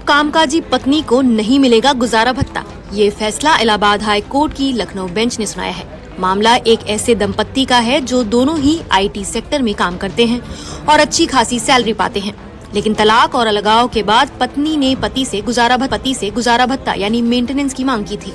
कामकाजी पत्नी को नहीं मिलेगा गुजारा भत्ता। ये फैसला इलाहाबाद हाई कोर्ट की लखनऊ बेंच ने सुनाया है। मामला एक ऐसे दंपत्ति का है जो दोनों ही IT सेक्टर में काम करते हैं और अच्छी खासी सैलरी पाते हैं, लेकिन तलाक और अलगाव के बाद पत्नी ने पति से गुजारा भत्ता यानी मेंटेनेंस की मांग की थी।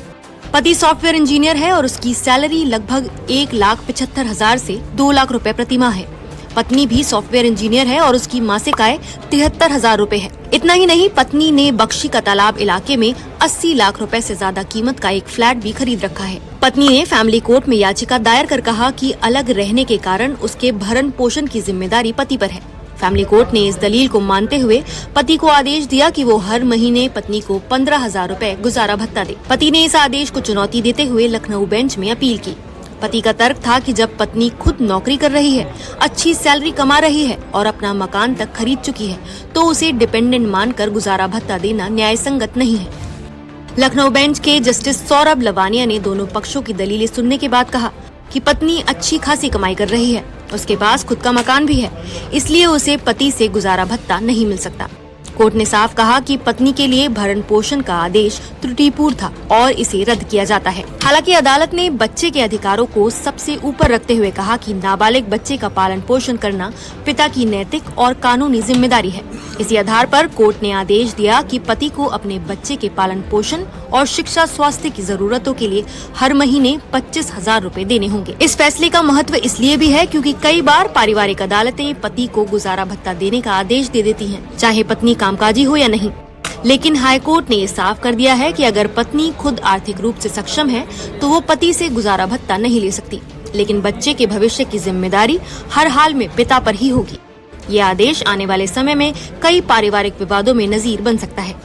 पति सॉफ्टवेयर इंजीनियर है और उसकी सैलरी लगभग 1,75,000 से 2 लाख रुपए प्रति माह है। पत्नी भी सॉफ्टवेयर इंजीनियर है और उसकी मासिक आय 73,000 रुपए है। इतना ही नहीं, पत्नी ने बख्शी का तालाब इलाके में 80 लाख रुपए से ज्यादा कीमत का एक फ्लैट भी खरीद रखा है। पत्नी ने फैमिली कोर्ट में याचिका दायर कर कहा कि अलग रहने के कारण उसके भरण पोषण की जिम्मेदारी पति पर है। फैमिली कोर्ट ने इस दलील को मानते हुए पति को आदेश दिया कि वो हर महीने पत्नी को 15,000 रुपए गुजारा भत्ता दे। पति ने इस आदेश को चुनौती देते हुए लखनऊ बेंच में अपील की। पति का तर्क था कि जब पत्नी खुद नौकरी कर रही है, अच्छी सैलरी कमा रही है और अपना मकान तक खरीद चुकी है, तो उसे डिपेंडेंट मानकर गुजारा भत्ता देना न्याय संगत नहीं है। लखनऊ बेंच के जस्टिस सौरभ लवानिया ने दोनों पक्षों की दलीलें सुनने के बाद कहा कि पत्नी अच्छी खासी कमाई कर रही है, उसके पास खुद का मकान भी है, इसलिए उसे पति से गुजारा भत्ता नहीं मिल सकता। कोर्ट ने साफ कहा कि पत्नी के लिए भरण पोषण का आदेश त्रुटिपूर्ण था और इसे रद्द किया जाता है। हालांकि अदालत ने बच्चे के अधिकारों को सबसे ऊपर रखते हुए कहा कि नाबालिग बच्चे का पालन पोषण करना पिता की नैतिक और कानूनी जिम्मेदारी है। इसी आधार पर कोर्ट ने आदेश दिया कि पति को अपने बच्चे के पालन पोषण और शिक्षा स्वास्थ्य की जरूरतों के लिए हर महीने 25,000 रुपए देने होंगे। इस फैसले का महत्व इसलिए भी है क्योंकि कई बार पारिवारिक अदालतें पति को गुजारा भत्ता देने का आदेश दे देती हैं, चाहे पत्नी कामकाजी हो या नहीं। लेकिन हाई कोर्ट ने ये साफ कर दिया है कि अगर पत्नी खुद आर्थिक रूप से सक्षम है तो वो पति से गुजारा भत्ता नहीं ले सकती, लेकिन बच्चे के भविष्य की जिम्मेदारी हर हाल में पिता पर ही होगी। ये आदेश आने वाले समय में कई पारिवारिक विवादों में नजीर बन सकता है।